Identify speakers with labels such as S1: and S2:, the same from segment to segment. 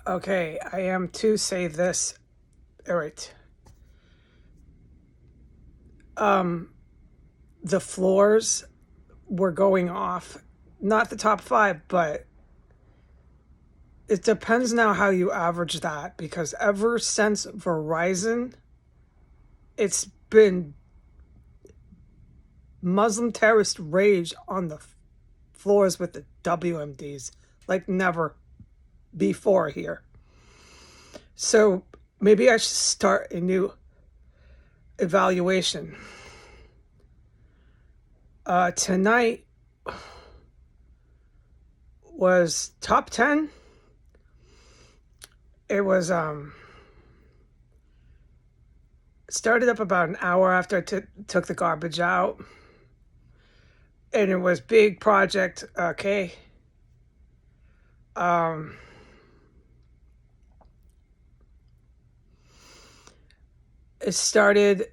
S1: Okay, I am to say this. All right. The floors were going off. Not the top five, but it depends now how you average that because ever since Verizon, it's been Muslim terrorist rage on the floors with the WMDs like never before here. So maybe I should start a new evaluation. Tonight was top 10. It was started up about an hour after I took the garbage out, and it was big project. Okay. It started.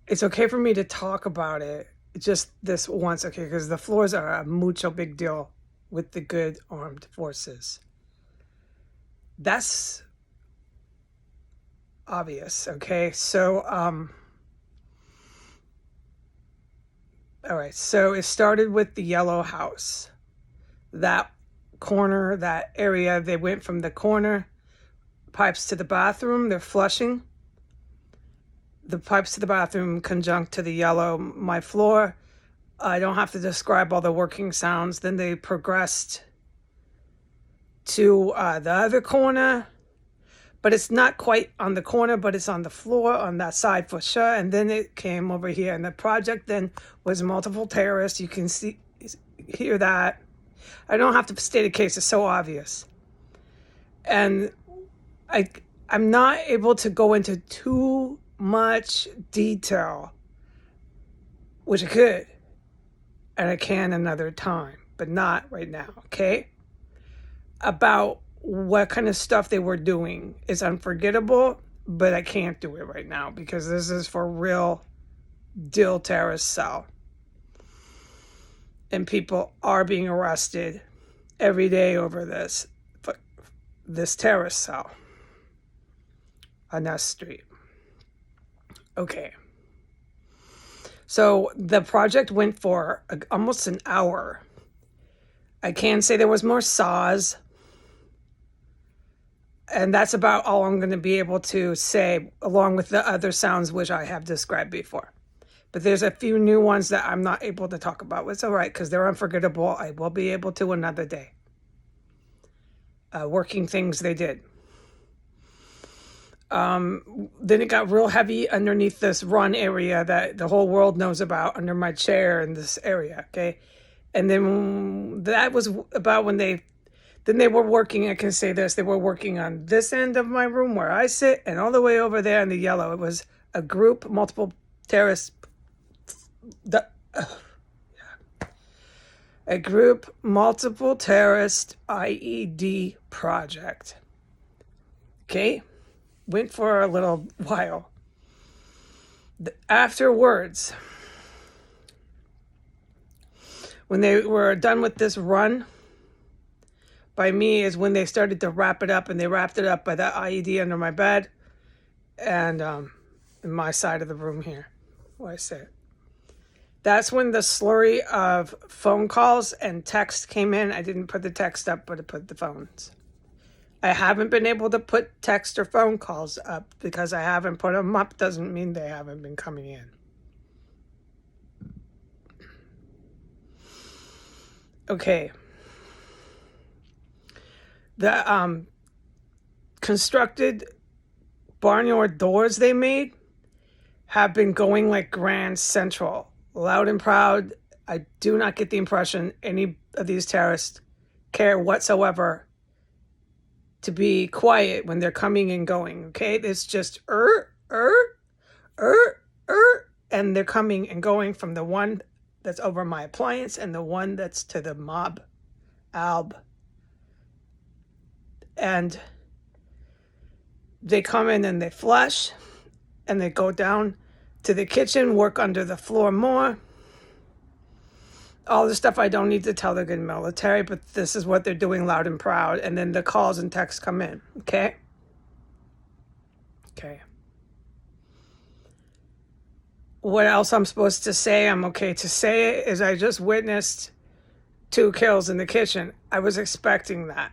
S1: It's okay for me to talk about it just this once, okay? Because the floors are a mucho big deal with the good armed forces. That's obvious, okay? So, all right. So it started with the yellow house. That corner, that area, they went from the corner pipes to the bathroom. They're flushing. The pipes to the bathroom conjunct to the yellow. My floor, I don't have to describe all the working sounds. Then they progressed to the other corner, but it's not quite on the corner, but it's on the floor on that side for sure. And then it came over here, and the project then was multiple terrorists. You can hear that. I don't have to state a case; it's so obvious. And I'm not able to go into too much detail, which I could, and I can another time, but not right now, okay? About what kind of stuff they were doing is unforgettable, but I can't do it right now because this is for real deal terrorist cell. And people are being arrested every day over this terrorist cell on that street. Okay. So the project went for almost an hour. I can say there was more saws. And that's about all I'm going to be able to say, along with the other sounds which I have described before. But there's a few new ones that I'm not able to talk about. It's all right because they're unforgettable. I will be able to another day. Working things they did. Then it got real heavy underneath this run area that the whole world knows about under my chair in this area, okay? And then that was about when they were working, I can say this, they were working on this end of my room where I sit and all the way over there in the yellow. It was a group, multiple terrorist, IED project, okay? Went for a little while. Afterwards, when they were done with this run, by me is when they started to wrap it up, and they wrapped it up by the IED under my bed and in my side of the room here, where I sit. That's when the slurry of phone calls and text came in. I didn't put the text up, but I put the phones. I haven't been able to put text or phone calls up because I haven't put them up. Doesn't mean they haven't been coming in. Okay. The constructed barnyard doors they made have been going like Grand Central, loud and proud. I do not get the impression any of these terrorists care whatsoever to be quiet when they're coming and going, okay? It's just and they're coming and going from the one that's over my appliance and the one that's to the mob alb. And they come in and they flush and they go down to the kitchen, work under the floor more. all the stuff I don't need to tell the good military, but this is what they're doing loud and proud. And then the calls and texts come in. Okay? Okay. What else I'm supposed to say? I'm okay to say it is I just witnessed 2 kills in the kitchen. I was expecting that.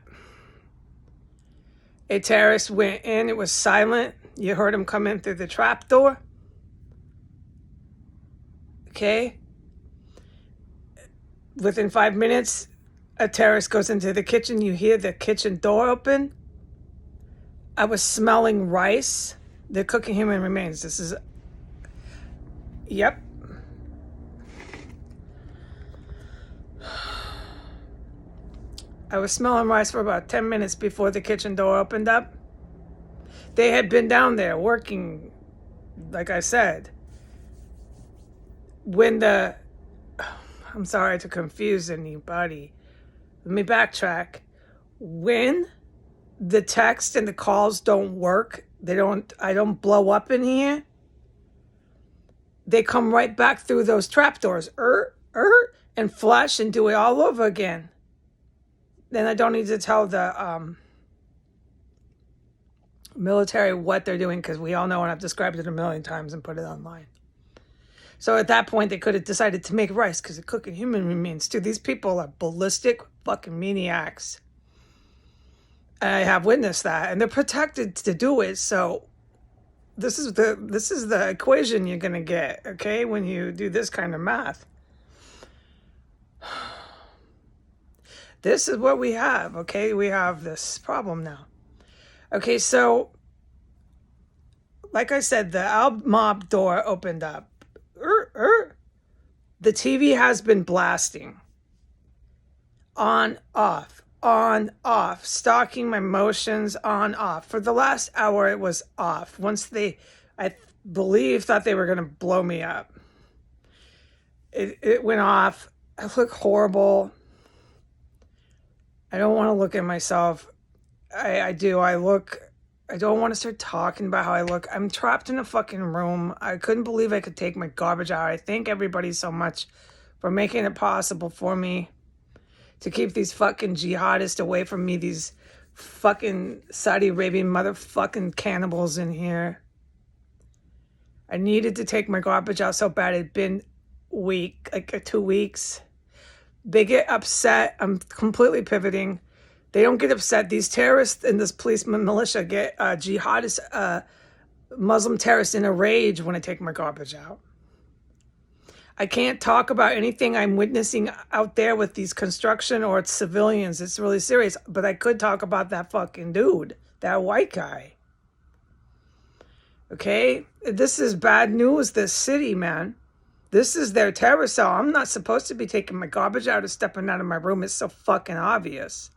S1: A terrorist went in. It was silent. You heard him come in through the trap door. Okay? Within 5 minutes, a terrorist goes into the kitchen. You hear the kitchen door open. I was smelling rice. They're cooking human remains. This is... Yep. I was smelling rice for about 10 minutes before the kitchen door opened up. They had been down there working, like I said. When the... I'm sorry to confuse anybody. Let me backtrack. When the text and the calls don't work, I don't blow up in here, they come right back through those trapdoors, and flush and do it all over again. Then I don't need to tell the military what they're doing, because we all know, and I've described it a million times and put it online. So at that point, they could have decided to make rice because they're cooking human remains too. These people are ballistic fucking maniacs. I have witnessed that, and they're protected to do it. So this is the equation you're gonna get, okay, when you do this kind of math. This is what we have, okay? We have this problem now. Okay, so like I said, the Al Mob door opened up. The TV has been blasting. On, off, stalking my motions, on, off. For the last hour, it was off. Once I believe, thought they were going to blow me up. It went off. I look horrible. I don't want to look at myself. I do. I don't want to start talking about how I look. I'm trapped in a fucking room. I couldn't believe I could take my garbage out. I thank everybody so much for making it possible for me to keep these fucking jihadists away from me, these fucking Saudi Arabian motherfucking cannibals in here. I needed to take my garbage out so bad. It'd been like 2 weeks. They get upset. I'm completely pivoting. They don't get upset. These terrorists and this policeman militia get jihadist Muslim terrorists in a rage when I take my garbage out. I can't talk about anything I'm witnessing out there with these construction or civilians. It's really serious. But I could talk about that fucking dude, that white guy. Okay? This is bad news, this city, man. This is their terror cell. I'm not supposed to be taking my garbage out or stepping out of my room. It's so fucking obvious.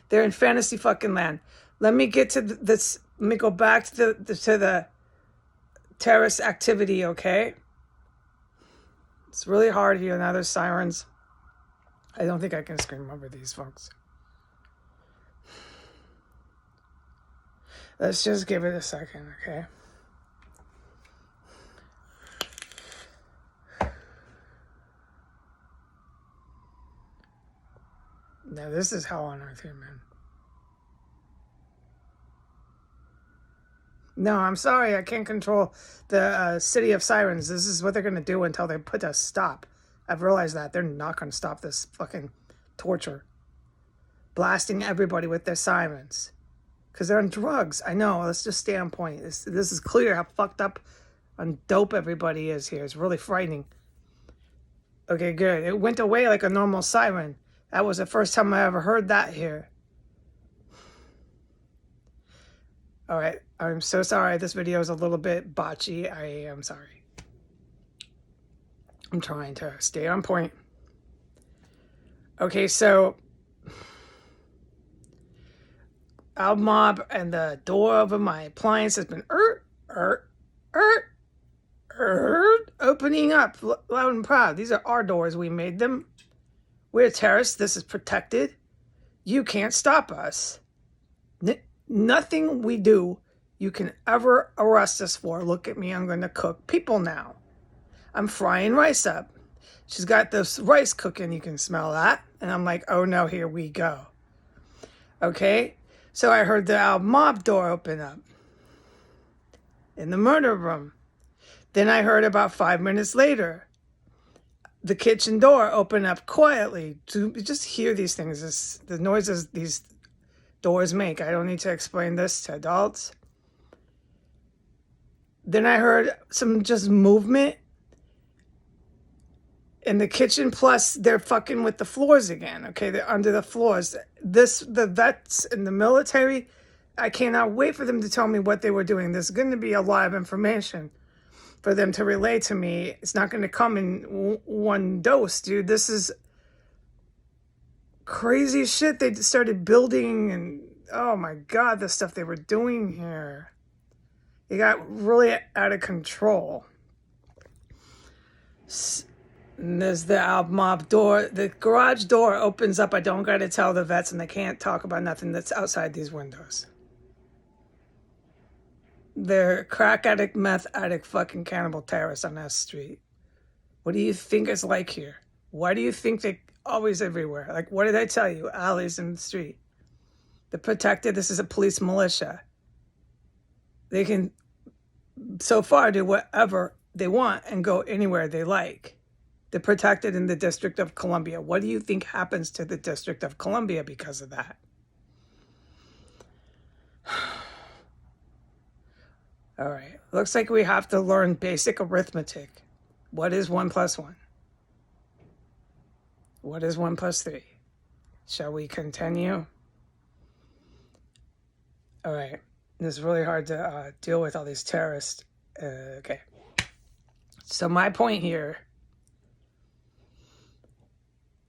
S1: They're in fantasy fucking land. Let me get to this. Let me go back to the terrorist activity, okay? It's really hard here. Now there's sirens. I don't think I can scream over these folks. Let's just give it a second, okay? Now this is hell on earth here, man. No, I'm sorry. I can't control the city of sirens. This is what they're going to do until they put a stop. I've realized that. They're not going to stop this fucking torture. Blasting everybody with their sirens. Because they're on drugs. I know. Let's just stay on point. This is clear how fucked up and dope everybody is here. It's really frightening. Okay, good. It went away like a normal siren. That was the first time I ever heard that here. All right. I'm so sorry. This video is a little bit botchy. I am sorry. I'm trying to stay on point. Okay, so Al Mob and the door over my appliance has been opening up loud and proud. These are our doors. We made them. We're terrorists. This is protected. You can't stop us. Nothing we do you can ever arrest us for. Look at me. I'm going to cook people now. I'm frying rice up. She's got this rice cooking. You can smell that. And I'm like, oh no, here we go. Okay? So I heard the Al Mob door open up in the murder room. Then I heard about 5 minutes later, the kitchen door open up quietly. To just hear these things, the noises these doors make. I don't need to explain this to adults. Then I heard some just movement in the kitchen, plus they're fucking with the floors again. Okay, they're under the floors. The vets in the military, I cannot wait for them to tell me what they were doing. There's going to be a lot of information for them to relay to me. It's not going to come in one dose, dude. This is crazy shit they started building, and oh my God, the stuff they were doing here. It got really out of control. And there's the Al Mob door. The garage door opens up. I don't got to tell the vets, and they can't talk about nothing that's outside these windows. They're crack addict, meth addict, fucking cannibal terrorists on that street. What do you think it's like here? Why do you think they're always everywhere? Like, what did I tell you? Alleys in the street. They're protected. This is a police militia. They can, so far, do whatever they want and go anywhere they like. They're protected in the District of Columbia. What do you think happens to the District of Columbia because of that? All right. Looks like we have to learn basic arithmetic. What is 1 plus 1? What is 1 plus 3? Shall we continue? All right. It's really hard to deal with all these terrorists. Okay. So my point here,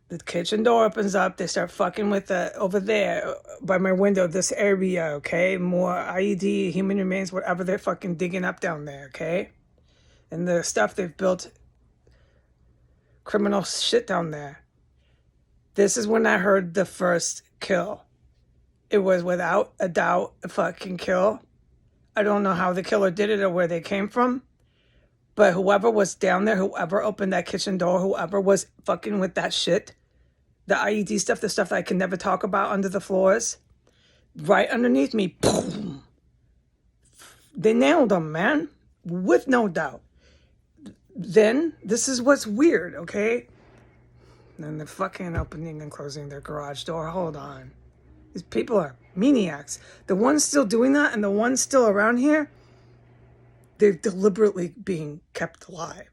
S1: the kitchen door opens up. They start fucking with over there by my window, this area, okay? More IED, human remains, whatever they're fucking digging up down there, okay? And the stuff they've built, criminal shit down there. This is when I heard the first kill. It was without a doubt a fucking kill. I don't know how the killer did it or where they came from. But whoever was down there, whoever opened that kitchen door, whoever was fucking with that shit, the IED stuff, the stuff that I can never talk about under the floors, right underneath me, boom. They nailed them, man, with no doubt. Then, this is what's weird, okay? And the fucking opening and closing their garage door. Hold on. These people are maniacs. The ones still doing that and the ones still around here, they're deliberately being kept alive.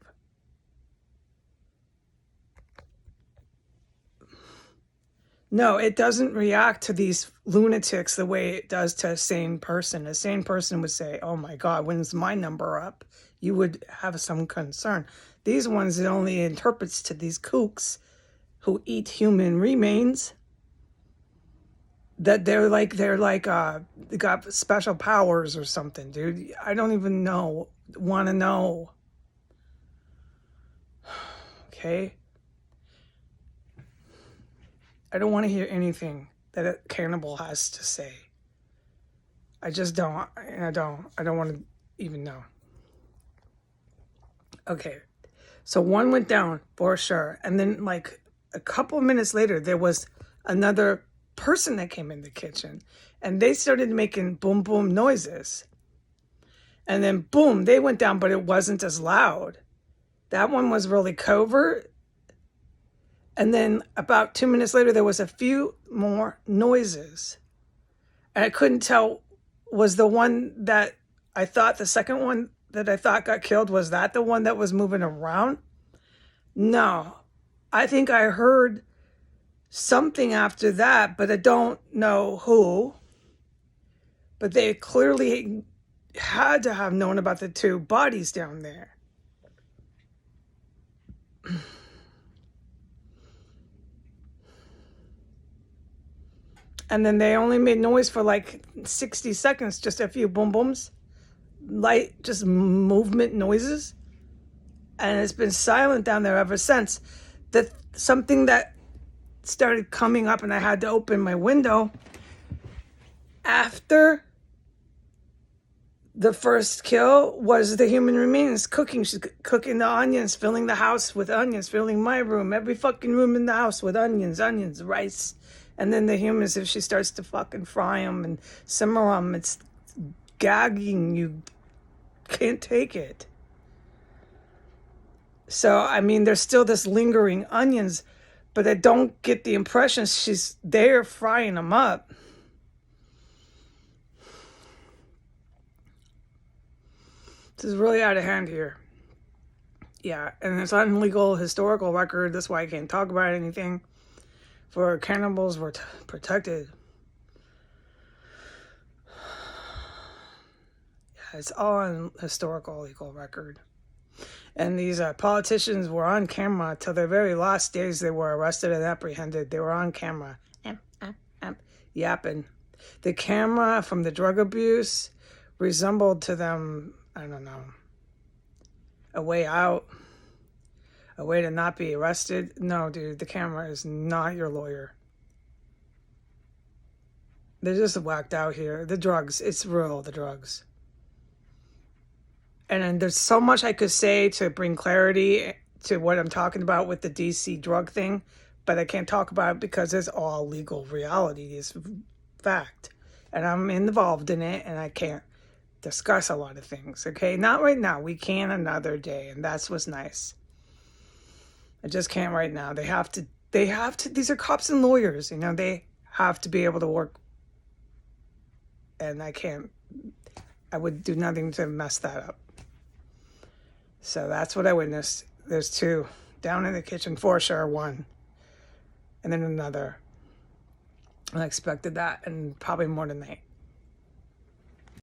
S1: No, it doesn't react to these lunatics the way it does to a sane person. A sane person would say, oh my God, when's my number up? You would have some concern. These ones, it only interprets to these kooks who eat human remains that they got special powers or something, dude. I don't even want to know. Okay? I don't want to hear anything that a cannibal has to say. I just don't. I don't want to even know. Okay. So one went down for sure. And then like a couple of minutes later, there was another person that came in the kitchen and they started making boom, boom noises. And then boom, they went down, but it wasn't as loud. That one was really covert. And then about 2 minutes later, there was a few more noises. And I couldn't tell, was the one that I thought, the second one that I thought got killed, was that the one that was moving around? No. I think I heard something after that, but I don't know who. But they clearly had to have known about the two bodies down there. And then they only made noise for like 60 seconds, just a few boom booms, light, just movement noises. And it's been silent down there ever since. That something that started coming up, and I had to open my window after The first kill was the human remains cooking. She's cooking the onions, filling the house with onions, filling my room, every fucking room in the house with onions, rice. And then the humans, if she starts to fucking fry them and simmer them, it's gagging. You can't take it. So, I mean, there's still this lingering onions, but I don't get the impression she's there frying them up. This is really out of hand here. Yeah, and it's on legal historical record. That's why I can't talk about anything. For cannibals were protected. Yeah, it's all on historical legal record. And these politicians were on camera till their very last days. They were arrested and apprehended. They were on camera, yapping. The camera from the drug abuse resembled to them, I don't know, a way out, a way to not be arrested. No, dude, the camera is not your lawyer. They're just whacked out here. The drugs, it's real, the drugs. And then there's so much I could say to bring clarity to what I'm talking about with the DC drug thing, but I can't talk about it because it's all legal reality. It's fact. And I'm involved in it, and I can't discuss a lot of things, okay? Not right now. We can another day, and that's what's nice. I just can't right now. They have to, these are cops and lawyers, they have to be able to work. And I would do nothing to mess that up. So that's what I witnessed. There's 2 down in the kitchen, for sure, 1, and then another. I expected that, and probably more tonight.